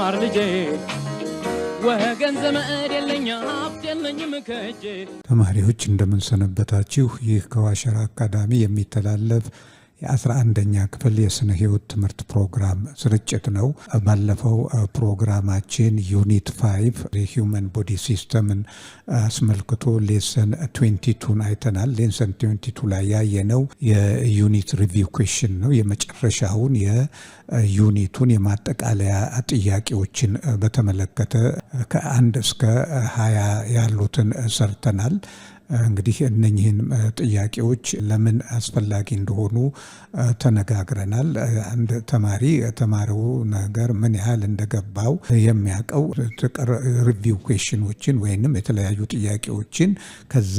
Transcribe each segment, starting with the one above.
ማር ልጄ ወገን ዘመድ የለኝ ሀብት የለኝም ከእጄ። ተማሪዎች እንደምን ሰነበታችሁ? ይህ ከዋሸራ አካዳሚ የሚተላለፍ የ11ኛ ክፍል የስነ ህይወት ትምህርት ፕሮግራም ስርጭት ነው። ባለፈው ፕሮግራማችን ዩኒት 5 የሂውመን ቦዲ ሲስተምን አስመልክቶ ሌሰን 22 አይተናል። ሌሰን 22 ላይ ያየነው የዩኒት ሪቪው ኩዌስችን ነው። የመጨረሻውን የዩኒቱን የማጠቃለያ ጥያቄዎችን በተመለከተ ከ1 እስከ 20 ያሉትን ሰርተናል። እንግዲህ እነኚህን ጥያቄዎች ለምን አስፈላጊ እንደሆኑ ተነጋግረናል። አንድ ተማሪ የተማረው ነገር ምን ያህል እንደገባው የሚያውቀው ሪቪው ኩዌስችኖችን ወይንም የተለያዩ ጥያቄዎችን ከዛ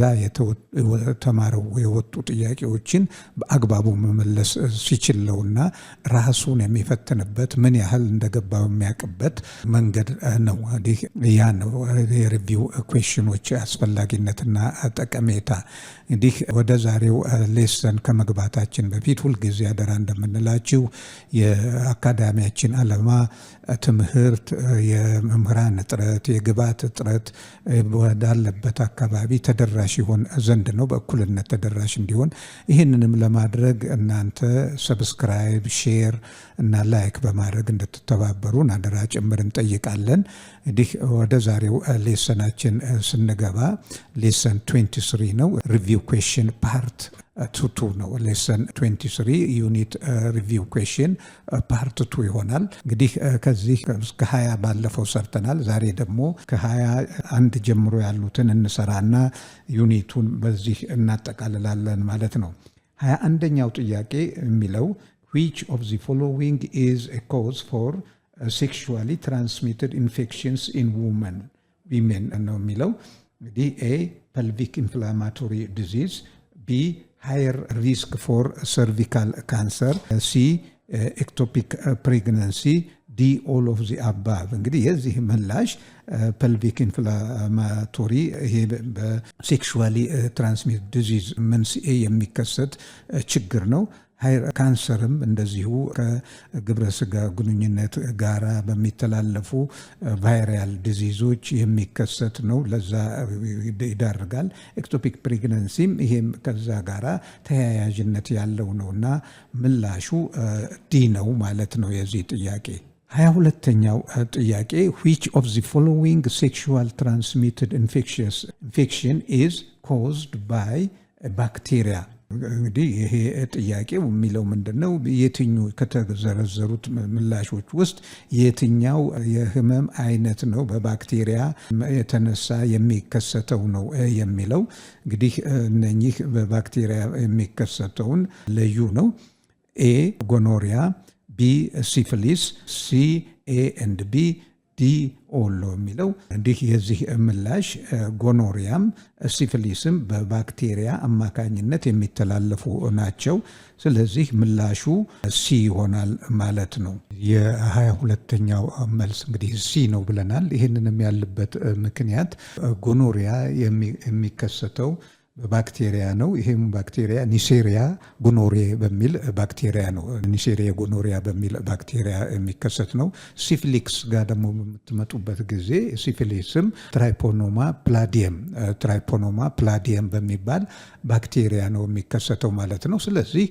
ተማረው የወጡ ጥያቄዎችን በአግባቡ መመለስ ሲችል ነውና ራሱን የሚፈትንበት ምን ያህል እንደገባው የሚያውቅበት መንገድ ነው። ያ ነው የሪቪው ኩዌስችኖች አስፈላጊነትና ጠቀሜታ። እንግዲህ ወደ ዛሬው ሌሰን ከመግባታችን በፊት ሁልጊዜ አደራ እንደምንላችሁ የአካዳሚያችን ዓላማ ትምህርት የመምህራን እጥረት፣ የግብዓት እጥረት ወዳለበት አካባቢ ተደራሽ ይሆን ዘንድ ነው፣ በእኩልነት ተደራሽ እንዲሆን። ይህንንም ለማድረግ እናንተ ሰብስክራይብ፣ ሼር እና ላይክ በማድረግ እንድትተባበሩን አደራ ጭምር እንጠይቃለን። እንግዲህ ወደ ዛሬው ሌሰናችን ስንገባ ሌሰን 23 ነው። ሪቪው ኩዌስችን ፓርት 2 ነው። ሌሰን 23 ዩኒት ሪቪው ኩዌስችን ፓርት 2 ይሆናል። እንግዲህ ከዚህ እስከ 20 ባለፈው ሰርተናል። ዛሬ ደግሞ ከ21 ጀምሮ ያሉትን እንሰራና ዩኒቱን በዚህ እናጠቃልላለን ማለት ነው። 21ኛው ጥያቄ የሚለው which of the following is a cause for sexually transmitted infections in women ነው የሚለው። እንግዲህ A pelvic inflammatory disease, B higher risk for cervical cancer, C ectopic pregnancy, D all of the above። እንግዲህ የዚህ ምላሽ pelvic inflammatory ይሄ በሴክሹዋሊ ትራንስሚትድ ዲዚዝ መንስኤ የሚከሰት ችግር ነው። ካንሰርም እንደዚሁ ከግብረ ስጋ ግንኙነት ጋራ በሚተላለፉ ቫይራል ዲዚዞች የሚከሰት ነው፣ ለዛ ይዳርጋል። ኤክቶፒክ ፕሬግናንሲም ይሄም ከዛ ጋራ ተያያዥነት ያለው ነውና ምላሹ ዲ ነው ማለት ነው የዚህ ጥያቄ። 22ኛው ጥያቄ which of the following sexual transmitted infection is caused by bacteria? እንግዲህ ይሄ ጥያቄው የሚለው ምንድነው? የትኛው ከተዘረዘሩት ምላሾች ውስጥ የትኛው የህመም አይነት ነው በባክቴሪያ የተነሳ የሚከሰተው ነው የሚለው። እንግዲህ እነኚህ በባክቴሪያ የሚከሰተውን ለዩ ነው። ኤ ጎኖሪያ፣ ቢ ሲፊሊስ፣ ሲ ኤ ኤንድ ቢ፣ ዲ ኦሎ የሚለው። እንዲህ የዚህ ምላሽ ጎኖሪያም ሲፊሊስም በባክቴሪያ አማካኝነት የሚተላለፉ ናቸው። ስለዚህ ምላሹ ሲ ይሆናል ማለት ነው። የ22ኛው መልስ እንግዲህ ሲ ነው ብለናል። ይህንንም ያለበት ምክንያት ጎኖሪያ የሚከሰተው በባክቴሪያ ነው። ይሄም ባክቴሪያ ኒሴሪያ ጎኖሬ በሚል ባክቴሪያ ነው። ኒሴሪያ ጎኖሪያ በሚል ባክቴሪያ የሚከሰት ነው። ሲፊሊክስ ጋር ደግሞ በምትመጡበት ጊዜ ሲፊሊስም ትራይፖኖማ ፕላዲየም በሚባል ባክቴሪያ ነው የሚከሰተው ማለት ነው። ስለዚህ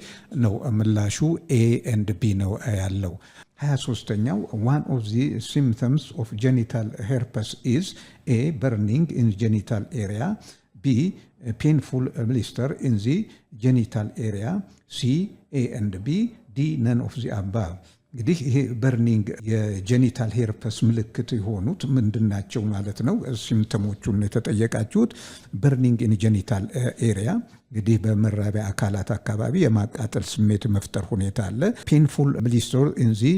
ነው ምላሹ ኤ ኤንድ ቢ ነው ያለው። 23ኛው one of the symptoms of genital herpes is A burning in genital area, B painful blister in the genital area, C A and B, D none of the above። እንግዲህ ይሄ በርኒንግ የጄኒታል ሄርፐስ ምልክት የሆኑት ምንድናቸው ማለት ነው? ሲምፕተሞቹን የተጠየቃችሁት በርኒንግ ኢን ጄኒታል ኤሪያ እንግዲህ በመራቢያ አካላት አካባቢ የማቃጠል ስሜት መፍጠር ሁኔታ አለ። ፔንፉል ብሊስተር ኢን ዚ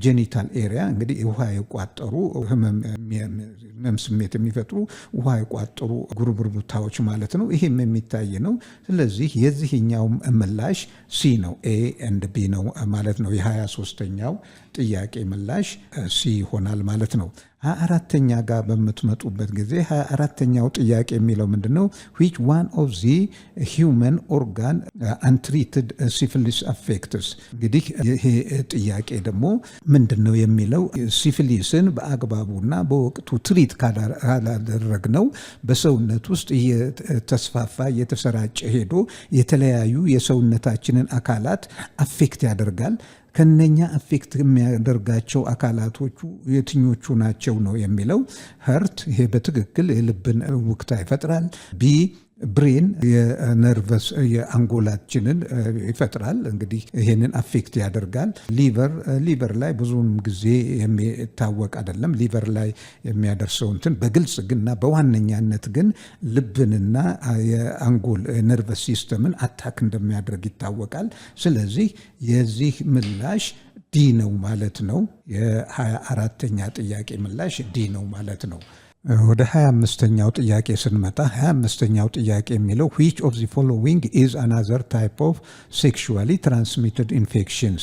ጄኒታል ኤሪያ እንግዲህ ውሃ የቋጠሩ ህመም ስሜት የሚፈጥሩ ውሃ የቋጠሩ ጉርብርቡታዎች ማለት ነው። ይሄም የሚታይ ነው። ስለዚህ የዚህኛው ምላሽ ሲ ነው፣ ኤ ኤንድ ቢ ነው ማለት ነው። የ23ኛው ጥያቄ ምላሽ ሲ ይሆናል ማለት ነው። 24ኛ ጋር በምትመጡበት ጊዜ 24ኛው ጥያቄ የሚለው ምንድነው? which one of the human organ untreated syphilis affects? እንግዲህ ይሄ ጥያቄ ደግሞ ምንድነው የሚለው ሲፊሊስን በአግባቡና በወቅቱ ትሪት ካላደረግነው በሰውነት ውስጥ እየተስፋፋ እየተሰራጨ ሄዶ የተለያዩ የሰውነታችንን አካላት አፌክት ያደርጋል። ከነኛ አፌክት የሚያደርጋቸው አካላቶቹ የትኞቹ ናቸው ነው የሚለው። ሀርት፣ ይሄ በትክክል የልብን ውክታ ይፈጥራል። ቢ ብሬን፣ የነርቨስ የአንጎላችንን ይፈጥራል። እንግዲህ ይሄንን አፌክት ያደርጋል። ሊቨር ላይ ብዙም ጊዜ የሚታወቅ አይደለም ሊቨር ላይ የሚያደርሰው እንትን በግልጽ ግንና በዋነኛነት ግን ልብንና የአንጎል ነርቨስ ሲስተምን አታክ እንደሚያደርግ ይታወቃል። ስለዚህ የዚህ ምላሽ ዲ ነው ማለት ነው። የ24ኛ ጥያቄ ምላሽ ዲ ነው ማለት ነው። ወደ 25ኛው ጥያቄ ስንመጣ 25ኛው ጥያቄ የሚለው which of the following is another type of sexually transmitted infections?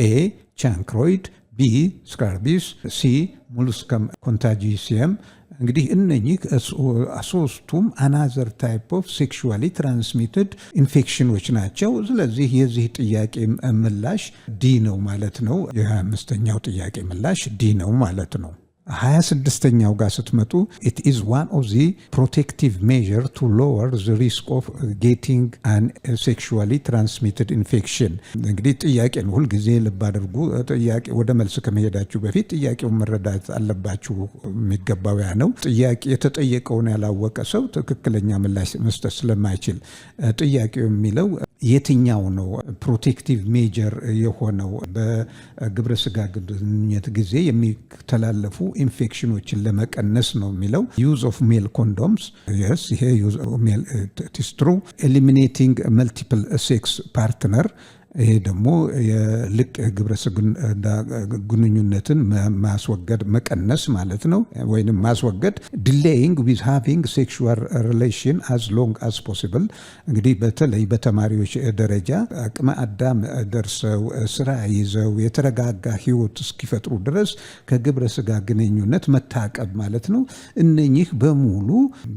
A. chancroid, B. scabies, C. molluscum contagiosum። እንግዲህ እነኚህ ሶስቱም አናዘር ታይፕ ኦፍ ሴክሹዋሊ ትራንስሚትድ ኢንፌክሽኖች ናቸው። ስለዚህ የዚህ ጥያቄ ምላሽ ዲ ነው ማለት ነው። የ25ኛው ጥያቄ ምላሽ ዲ ነው ማለት ነው። 26ኛው ጋር ስትመጡ it is one of the protective measure to lower the risk of getting an sexually transmitted infection። እንግዲህ ጥያቄን ሁል ጊዜ ልብ አድርጉ። ጥያቄ ወደ መልስ ከመሄዳችሁ በፊት ጥያቄውን መረዳት አለባችሁ። የሚገባው ያ ነው። ጥያቄ የተጠየቀውን ያላወቀ ሰው ትክክለኛ ምላሽ መስጠት ስለማይችል ጥያቄው የሚለው የትኛው ነው ፕሮቴክቲቭ ሜጀር የሆነው በግብረ ስጋ ግንኙነት ጊዜ የሚተላለፉ ኢንፌክሽኖችን ለመቀነስ ነው የሚለው። ዩዝ ኦፍ ሜል ኮንዶምስ የስ ይሄ ዩዝ ኦፍ ሜል ቲስትሩ ኤሊሚኔቲንግ መልቲፕል ሴክስ ፓርትነር ይሄ ደግሞ የልቅ ግብረ ስጋ ግንኙነትን ማስወገድ መቀነስ ማለት ነው ወይንም ማስወገድ። ዲሌይንግ ዊዝ ሃቪንግ ሴክሹዋል ሪሌሽን አዝ ሎንግ አዝ ፖሲብል። እንግዲህ በተለይ በተማሪዎች ደረጃ አቅመ አዳም ደርሰው ስራ ይዘው የተረጋጋ ህይወት እስኪፈጥሩ ድረስ ከግብረ ስጋ ግንኙነት መታቀብ ማለት ነው። እነኚህ በሙሉ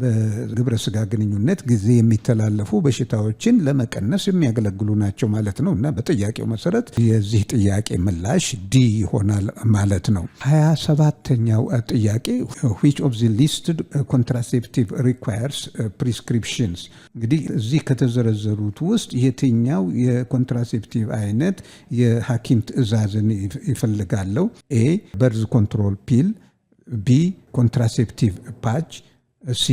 በግብረ ስጋ ግንኙነት ጊዜ የሚተላለፉ በሽታዎችን ለመቀነስ የሚያገለግሉ ናቸው ማለት ነው። በጥያቄው መሰረት የዚህ ጥያቄ ምላሽ ዲ ይሆናል ማለት ነው። 27ኛው ጥያቄ which of the listed contraceptive requires prescriptions? እንግዲህ እዚህ ከተዘረዘሩት ውስጥ የትኛው የኮንትራሴፕቲቭ አይነት የሐኪም ትዕዛዝን ይፈልጋለው? ኤ በርዝ ኮንትሮል ፒል፣ ቢ ኮንትራሴፕቲቭ ፓች፣ ሲ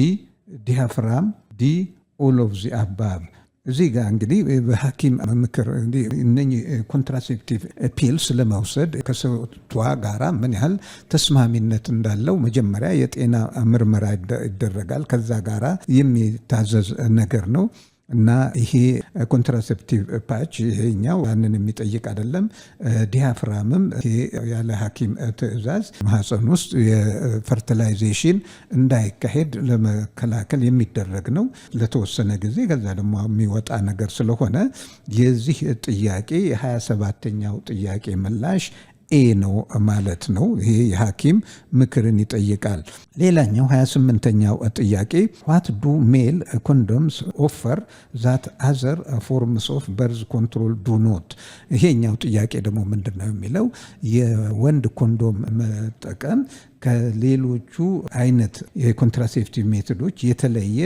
ዲያፍራም፣ ዲ ኦል ኦፍ ዚ አባብ። እዚህ ጋር እንግዲህ በሐኪም ምክር እነኚህ ኮንትራሴፕቲቭ ፒልስ ለመውሰድ ከሰውቷ ጋራ ምን ያህል ተስማሚነት እንዳለው መጀመሪያ የጤና ምርመራ ይደረጋል። ከዛ ጋራ የሚታዘዝ ነገር ነው እና ይሄ ኮንትራሴፕቲቭ ፓች ይሄኛው ያንን የሚጠይቅ አይደለም። ዲያፍራምም ይሄ ያለ ሐኪም ትዕዛዝ ማህፀን ውስጥ የፈርቲላይዜሽን እንዳይካሄድ ለመከላከል የሚደረግ ነው ለተወሰነ ጊዜ። ከዛ ደግሞ የሚወጣ ነገር ስለሆነ የዚህ ጥያቄ የ27ኛው ጥያቄ ምላሽ ኤ ነው ማለት ነው። ይሄ የሐኪም ምክርን ይጠይቃል። ሌላኛው 28ኛው ጥያቄ what do male condoms offer that other forms of birth control do not? ይሄኛው ጥያቄ ደግሞ ምንድነው የሚለው የወንድ ኮንዶም መጠቀም ከሌሎቹ አይነት የኮንትራሴፕቲቭ ሜቶዶች የተለየ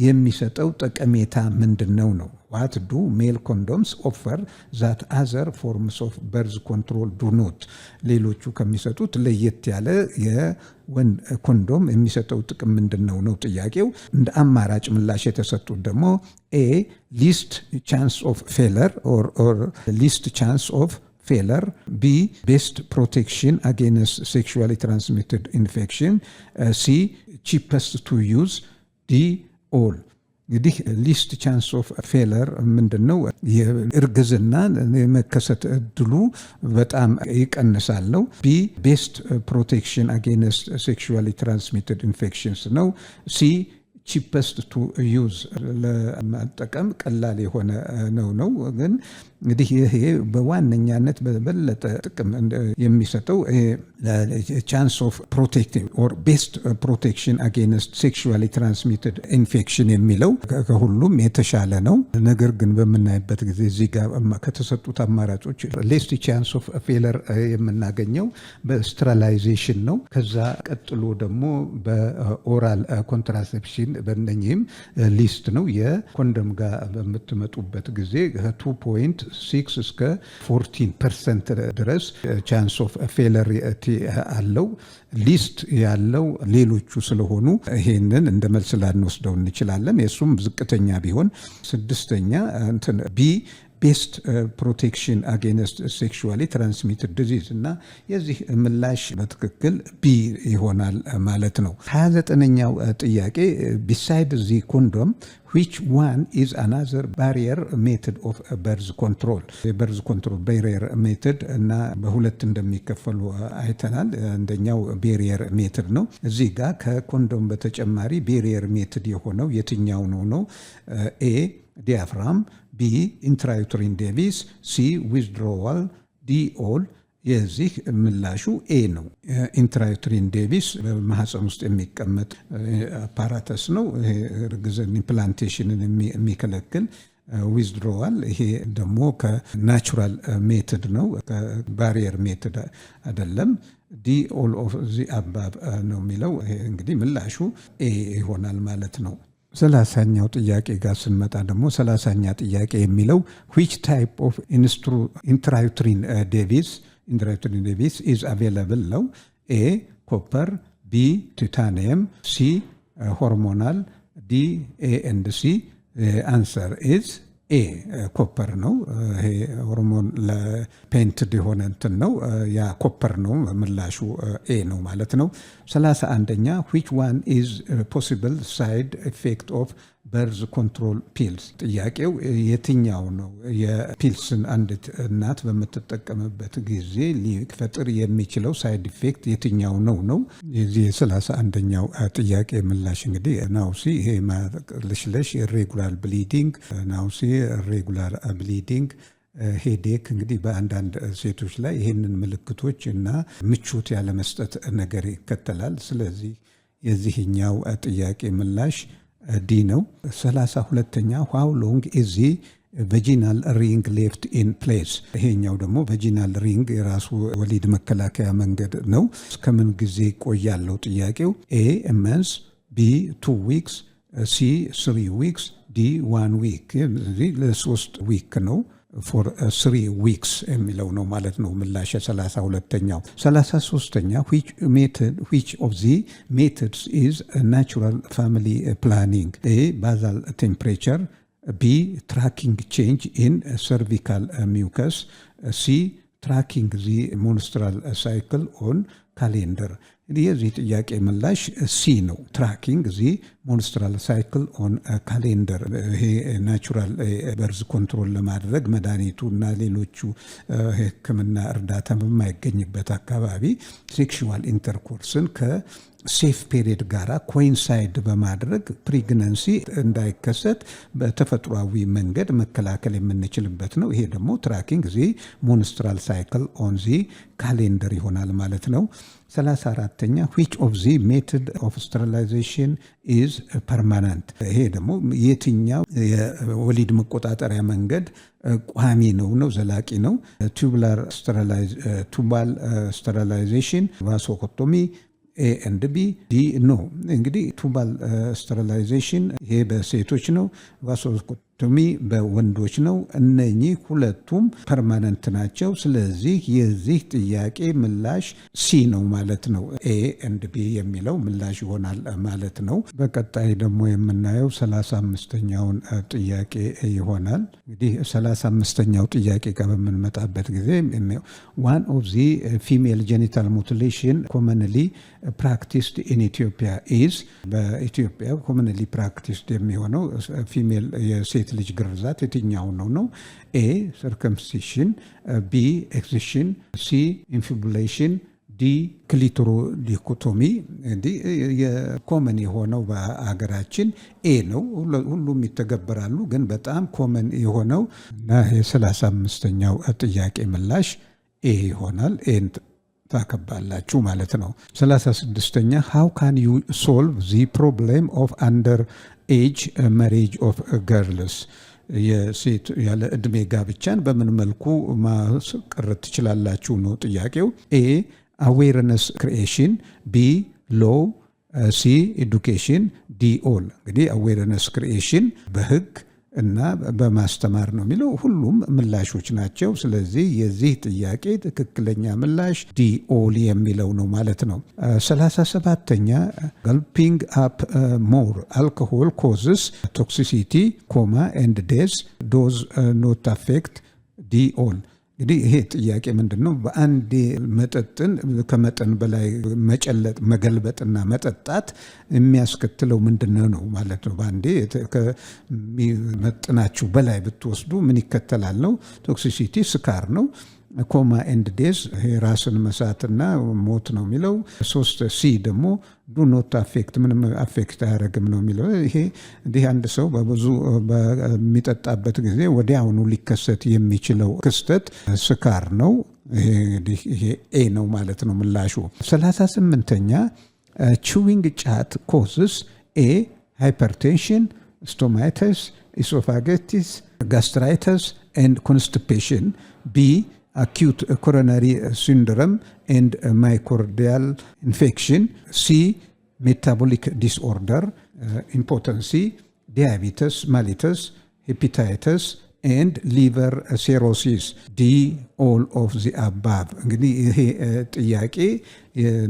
የሚሰጠው ጠቀሜታ ምንድነው ነው። what do male condoms offer that other forms of birth control do not? ሌሎቹ ከሚሰጡት ለየት ያለ የወንድ ኮንዶም የሚሰጠው ጥቅም ምንድነው ነው ጥያቄው። እንደ አማራጭ ምላሽ የተሰጡት ደግሞ ኤ least chance of failure or least chance of failure, B best protection against sexually transmitted infection, C cheapest to use, D all። እንግዲህ ሊስት ቻንስ ኦፍ ፌለር ምንድነው? የእርግዝና የመከሰት እድሉ በጣም ይቀንሳል ነው። ቢ ቤስት ፕሮቴክሽን አጌንስት ሴክሹዋሊ ትራንስሚትድ ኢንፌክሽንስ ነው። ሲ ቺፐስት ቱ ዩዝ ለመጠቀም ቀላል የሆነ ነው። ግን እንግዲህ ይሄ በዋነኛነት በበለጠ ጥቅም የሚሰጠው ቻንስ ኦፍ ፕሮቴክቲቭ ኦር ቤስት ፕሮቴክሽን አጌንስት ሴክሹዋሊ ትራንስሚትድ ኢንፌክሽን የሚለው ከሁሉም የተሻለ ነው። ነገር ግን በምናይበት ጊዜ እዚህ ጋር ከተሰጡት አማራጮች ሌስት ቻንስ ኦፍ ፌለር የምናገኘው በስተራላይዜሽን ነው። ከዛ ቀጥሎ ደግሞ በኦራል ኮንትራሴፕሽን በእነኚህም ሊስት ነው። የኮንደም ጋር በምትመጡበት ጊዜ 2.6 እስከ 14% ድረስ ቻንስ ኦፍ ፌለሪቲ አለው። ሊስት ያለው ሌሎቹ ስለሆኑ ይሄንን እንደ መልስ ላንወስደው እንችላለን። የሱም ዝቅተኛ ቢሆን 6ኛ ቢ ቤስት ፕሮቴክሽን አጌንስት ሴክሹዋሊ ትራንስሚትድ ዲዚዝ እና የዚህ ምላሽ በትክክል ቢ ይሆናል ማለት ነው። 29ኛው ጥያቄ ቢሳይድ ዚ ኮንዶም which one is another barrier method of birth control? የበርዝ ኮንትሮል barrier method እና በሁለት እንደሚከፈሉ አይተናል። አንደኛው barrier method ነው። እዚህ ጋር ከኮንዶም በተጨማሪ barrier method የሆነው የትኛው ነው? ኤ ዲያፍራም፣ ቢ ኢንትራዩትሪን ዴቪስ፣ ሲ ዊዝድሮዋል፣ ዲ ኦል። የዚህ ምላሹ ኤ ነው። ኢንትራዩትሪን ዴቪስ በማህፀን ውስጥ የሚቀመጥ አፓራተስ ነው። እርግዝና ኢምፕላንቴሽንን የሚከለክል። ዊዝድሮዋል ይሄ ደግሞ ከናቹራል ሜትድ ነው፣ ከባሪየር ሜትድ አይደለም። ዲ ኦል ኦፍ ዚ አባብ ነው የሚለው። እንግዲህ ምላሹ ኤ ይሆናል ማለት ነው። 30ኛው ጥያቄ ጋር ስንመጣ ደግሞ 30ኛ ጥያቄ የሚለው which type of intrauterine device is available ነው። ኤ ኮፐር፣ ቢ ቲታኒየም፣ ሲ ሆርሞናል፣ ዲ ኤ ኤንድ ሲ። አንሰር ኢዝ ኤ ኮፐር ነው። ይሄ ሆርሞን ለፔንትድ የሆነ እንትን ነው። ያ ኮፐር ነው። ምላሹ ኤ ነው ማለት ነው። 31ኛ which one is possible side effect of birth control pills? ጥያቄው የትኛው ነው የፒልስን አንድ እናት በምትጠቀምበት ጊዜ ሊፈጥር የሚችለው ሳይድ ኢፌክት የትኛው ነው? የዚህ 31ኛው ጥያቄ ምላሽ እንግዲህ ናውሲ፣ ይሄ ማቅለሽለሽ፣ ኢሬጉላር ብሊዲንግ፣ ናውሲ፣ ኢሬጉላር ብሊዲንግ፣ ሄዴክ። እንግዲህ በአንዳንድ ሴቶች ላይ ይህንን ምልክቶች እና ምቾት ያለመስጠት ነገር ይከተላል። ስለዚህ የዚህኛው ጥያቄ ምላሽ ዲ ነው። 32ኛ how long is the vaginal ring left in place? ይሄኛው ደግሞ vaginal ring የራሱ ወሊድ መከላከያ መንገድ ነው። እስከምን ጊዜ ቆያለው ጥያቄው? ኤ month፣ ቢ 2 weeks፣ ሲ 3 weeks፣ ዲ 1 week። ለ3 ዊክ ነው። for 3 weeks የሚለው ነው ማለት ነው ምላሽ 32ኛው። 33ኛ which of the methods is a natural family planning? A basal temperature፣ B tracking change in cervical mucus፣ C tracking the menstrual cycle on calendar። የዚህ ጥያቄ ምላሽ ሲ ነው። ትራኪንግ ዚ ሞንስትራል ሳይክል ኦን ካሌንደር። ይሄ ናቹራል በርዝ ኮንትሮል ለማድረግ መድኃኒቱ እና ሌሎቹ ሕክምና እርዳታ በማይገኝበት አካባቢ ሴክሹዋል ኢንተርኮርስን ከሴፍ ፔሪየድ ጋራ ኮይንሳይድ በማድረግ ፕሬግናንሲ እንዳይከሰት በተፈጥሯዊ መንገድ መከላከል የምንችልበት ነው። ይሄ ደግሞ ትራኪንግ ዚ ሞንስትራል ሳይክል ኦን ዚ ካሌንደር ይሆናል ማለት ነው። 34ኛ which of the method of sterilization is permanent? ይሄ ደግሞ የትኛው የወሊድ መቆጣጠሪያ መንገድ ቋሚ ነው ዘላቂ ነው? ቱባል sterilization፣ ቫሶኮቶሚ፣ ኤ ኤንድ ቢ፣ ዲ ኖ። እንግዲህ ቱባል sterilization ይሄ በሴቶች ነው። ቫሶኮቶሚ በወንዶች ነው። እነኚህ ሁለቱም ፐርማነንት ናቸው። ስለዚህ የዚህ ጥያቄ ምላሽ ሲ ነው ማለት ነው። ኤ ኤንድ ቢ የሚለው ምላሽ ይሆናል ማለት ነው። በቀጣይ ደግሞ የምናየው 35ኛውን ጥያቄ ይሆናል። እንግዲህ 35ኛው ጥያቄ ጋር በምንመጣበት ጊዜ one of the female genital mutilation commonly practiced in Ethiopia is በኢትዮጵያ commonly practiced የሚሆነው ፊሜል የሴት ልጅ ግርዛት የትኛው ነው? ኤ circumcision፣ ቢ excision፣ ሲ infibulation፣ ዲ ክሊቶሮዲኮቶሚ እንዲህ የኮመን የሆነው በአገራችን ኤ ነው። ሁሉም ይተገበራሉ፣ ግን በጣም ኮመን የሆነው እና የ35ኛው ጥያቄ ምላሽ ኤ ይሆናል። ኤን ታከባላችሁ ማለት ነው። 36ኛ how can you solve the problem of under age marriage of girls? የሴት ያለ ዕድሜ ጋብቻን በምን መልኩ ማስቀረት ትችላላችሁ ነው ጥያቄው። ኤ አዌርነስ ክሪኤሽን፣ ቢ ሎው፣ ሲ ኤዱኬሽን፣ ዲ ኦል። እንግዲህ አዌርነስ ክሪኤሽን በህግ እና በማስተማር ነው የሚለው። ሁሉም ምላሾች ናቸው። ስለዚህ የዚህ ጥያቄ ትክክለኛ ምላሽ ዲ ኦል የሚለው ነው ማለት ነው። 37ኛ ጋልፒንግ አፕ ሞር አልኮሆል ኮዝስ ቶክሲሲቲ ኮማ ኤንድ ዴዝ ዶዝ ኖት አፌክት ዲ ኦል። እንግዲህ ይሄ ጥያቄ ምንድን ነው? በአንዴ መጠጥን ከመጠን በላይ መጨለጥ፣ መገልበጥና መጠጣት የሚያስከትለው ምንድን ነው ማለት ነው። በአንዴ ከሚመጥናችሁ በላይ ብትወስዱ ምን ይከተላል ነው? ቶክሲሲቲ ስካር ነው። ኮማ ኤንድ ዴዝ ራስን መሳትና ሞት ነው የሚለው። 3 ሲ ደግሞ ዱ ኖት አፌክት ምንም አፌክት አያደርግም ነው የሚለው። ይሄ እንዲህ አንድ ሰው በብዙ በሚጠጣበት ጊዜ ወዲያውኑ ሊከሰት የሚችለው ክስተት ስካር ነው። ይሄ ኤ ነው ማለት ነው ምላሹ። 38ኛ ቺዊንግ ጫት ኮዝስ ኤ ሃይፐርቴንሽን፣ ስቶማይተስ፣ ኢሶፋጌቲስ፣ ጋስትራይተስ ኤንድ ኮንስቲፔሽን፣ ቢ acute coronary syndrome and myocardial infection, C metabolic disorder, impotency, diabetes mellitus, hepatitis and liver cirrhosis, D all of the above። እንግዲህ ይሄ ጥያቄ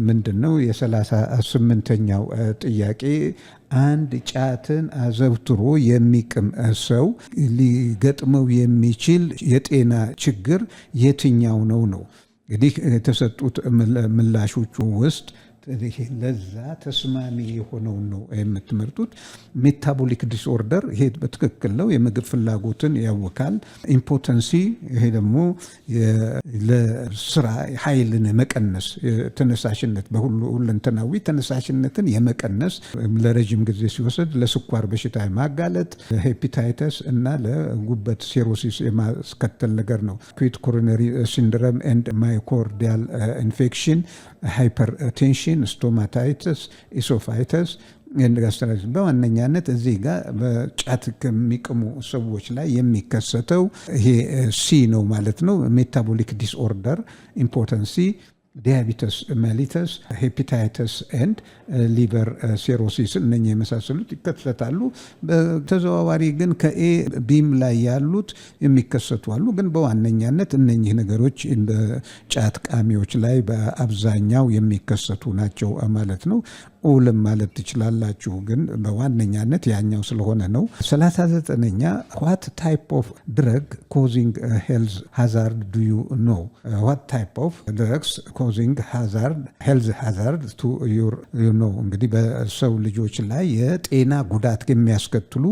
ምንድነው? የ38ኛው ጥያቄ አንድ ጫትን አዘውትሮ የሚቅም ሰው ሊገጥመው የሚችል የጤና ችግር የትኛው ነው ነው? እንግዲህ የተሰጡት ምላሾቹ ውስጥ ለዛ ተስማሚ የሆነውን ነው የምትመርጡት። ሜታቦሊክ ዲስኦርደር ይሄ በትክክል ነው፣ የምግብ ፍላጎትን ያውካል። ኢምፖተንሲ ይሄ ደግሞ ለስራ ኃይልን መቀነስ፣ ተነሳሽነት በሁለንተናዊ ተነሳሽነትን የመቀነስ ለረጅም ጊዜ ሲወሰድ ለስኳር በሽታ ማጋለጥ፣ ሄፓታይተስ እና ለጉበት ሲሮሲስ የማስከተል ነገር ነው። አኪዩት ኮሮነሪ ሲንድሮም ኤንድ ማዮካርዲያል ኢንፌክሽን፣ ሃይፐርቴንሽን፣ ስቶማታይተስ፣ ኢሶፋይተስ ጋስትራይተስ። በዋነኛነት እዚህ ጋር በጫት ከሚቅሙ ሰዎች ላይ የሚከሰተው ይሄ ሲ ነው ማለት ነው። ሜታቦሊክ ዲስኦርደር፣ ኢምፖተንሲ፣ ዲያቤተስ ሜሊተስ፣ ሄፓታይተስ ኤንድ ሊቨር ሲሮሲስ እነኚህ የመሳሰሉት ይከሰታሉ። በተዘዋዋሪ ግን ከኤ ቢም ላይ ያሉት የሚከሰቱ አሉ። ግን በዋነኛነት እነኚህ ነገሮች በጫት ቃሚዎች ላይ በአብዛኛው የሚከሰቱ ናቸው ማለት ነው። ኦልም ማለት ትችላላችሁ፣ ግን በዋነኛነት ያኛው ስለሆነ ነው። 39ኛ what type of drug causing health hazard do you know? What type of drugs causing health hazard to your know? እንግዲህ በሰው ልጆች ላይ የጤና ጉዳት የሚያስከትሉ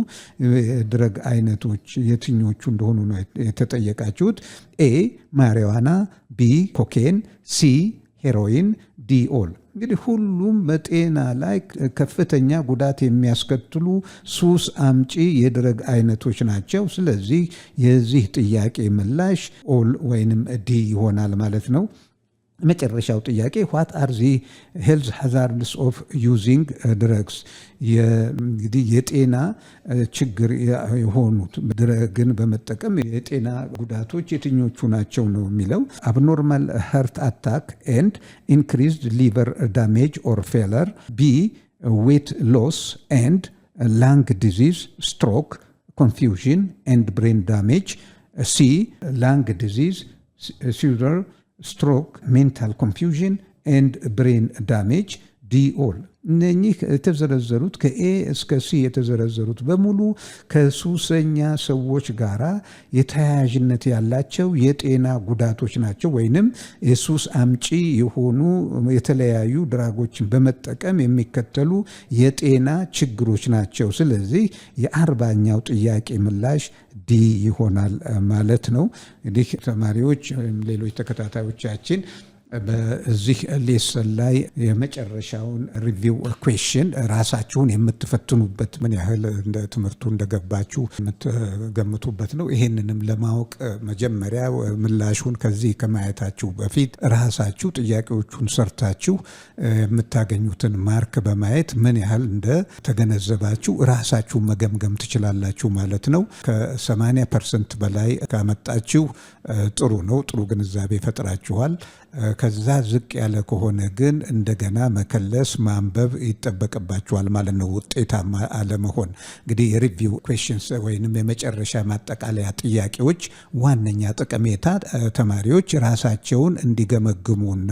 ድረግ አይነቶች የትኞቹ እንደሆኑ ነው የተጠየቃችሁት። ኤ ማሪዋና፣ ቢ ኮኬን፣ ሲ ሄሮይን፣ ዲ ኦል። እንግዲህ ሁሉም በጤና ላይ ከፍተኛ ጉዳት የሚያስከትሉ ሱስ አምጪ የድረግ አይነቶች ናቸው። ስለዚህ የዚህ ጥያቄ ምላሽ ኦል ወይንም ዲ ይሆናል ማለት ነው። መጨረሻው ጥያቄ what are the health hazards of using drugs? እንግዲህ የጤና ችግር የሆኑት ድረግን በመጠቀም የጤና ጉዳቶች የትኞቹ ናቸው ነው የሚለው። abnormal heart attack and increased liver damage or failure, B weight loss and lung disease, stroke, confusion and brain damage, C lung disease, seizure, stroke, mental confusion and brain damage, D all። እነኚህ የተዘረዘሩት ከኤ እስከ ሲ የተዘረዘሩት በሙሉ ከሱሰኛ ሰዎች ጋራ የተያያዥነት ያላቸው የጤና ጉዳቶች ናቸው፣ ወይንም የሱስ አምጪ የሆኑ የተለያዩ ድራጎችን በመጠቀም የሚከተሉ የጤና ችግሮች ናቸው። ስለዚህ የ40ኛው ጥያቄ ምላሽ ዲ ይሆናል ማለት ነው። እንግዲህ ተማሪዎች ወይም ሌሎች ተከታታዮቻችን በዚህ ሌሰን ላይ የመጨረሻውን ሪቪው ኩዌስችን ራሳችሁን የምትፈትኑበት ምን ያህል እንደ ትምህርቱ እንደገባችሁ የምትገምቱበት ነው። ይሄንንም ለማወቅ መጀመሪያ ምላሹን ከዚህ ከማየታችሁ በፊት ራሳችሁ ጥያቄዎቹን ሰርታችሁ የምታገኙትን ማርክ በማየት ምን ያህል እንደተገነዘባችሁ ራሳችሁ መገምገም ትችላላችሁ ማለት ነው። ከ80% በላይ ካመጣችሁ ጥሩ ነው፣ ጥሩ ግንዛቤ ፈጥራችኋል። ከዛ ዝቅ ያለ ከሆነ ግን እንደገና መከለስ ማንበብ ይጠበቅባችኋል ማለት ነው። ውጤታማ አለመሆን እንግዲህ የሪቪው ኩዌስችንስ ወይንም የመጨረሻ ማጠቃለያ ጥያቄዎች ዋነኛ ጠቀሜታ ተማሪዎች ራሳቸውን እንዲገመግሙና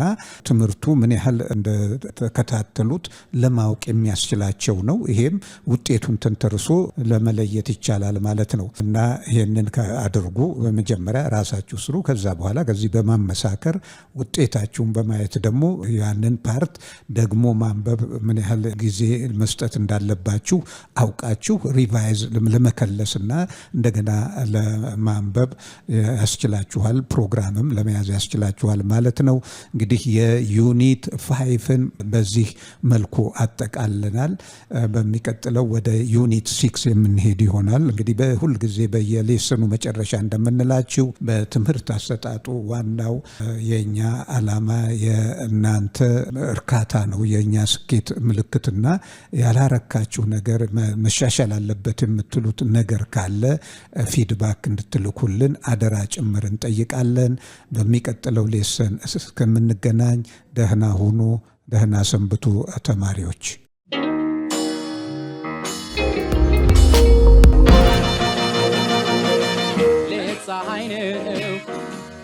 ትምህርቱ ምን ያህል እንደተከታተሉት ለማወቅ የሚያስችላቸው ነው። ይሄም ውጤቱን ተንተርሶ ለመለየት ይቻላል ማለት ነው እና ይሄንን አድርጉ። በመጀመሪያ ራሳችሁ ስሩ። ከዛ በኋላ ከዚህ በማመሳከር ውጤታችሁን በማየት ደግሞ ያንን ፓርት ደግሞ ማንበብ ምን ያህል ጊዜ መስጠት እንዳለባችሁ አውቃችሁ ሪቫይዝ ለመከለስና እንደገና ለማንበብ ያስችላችኋል። ፕሮግራምም ለመያዝ ያስችላችኋል ማለት ነው። እንግዲህ የዩኒት 5ን በዚህ መልኩ አጠቃልናል። በሚቀጥለው ወደ ዩኒት 6 የምንሄድ ይሆናል። እንግዲህ በሁል ጊዜ በየሌሰኑ መጨረሻ እንደምንላችሁ በትምህርት አሰጣጡ ዋናው የኛ ዓላማ የእናንተ እርካታ ነው፣ የኛ ስኬት ምልክትና ያላረካችሁ ነገር መሻሻል አለበት የምትሉት ነገር ካለ ፊድባክ እንድትልኩልን አደራ ጭምር እንጠይቃለን። በሚቀጥለው ሌሰን እስከምንገናኝ ደህና ሁኑ፣ ደህና ሰንብቱ ተማሪዎች። ፀሐይ ነው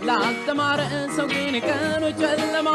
ላስተማረ ሰው ግን ቀኑ ጨለማ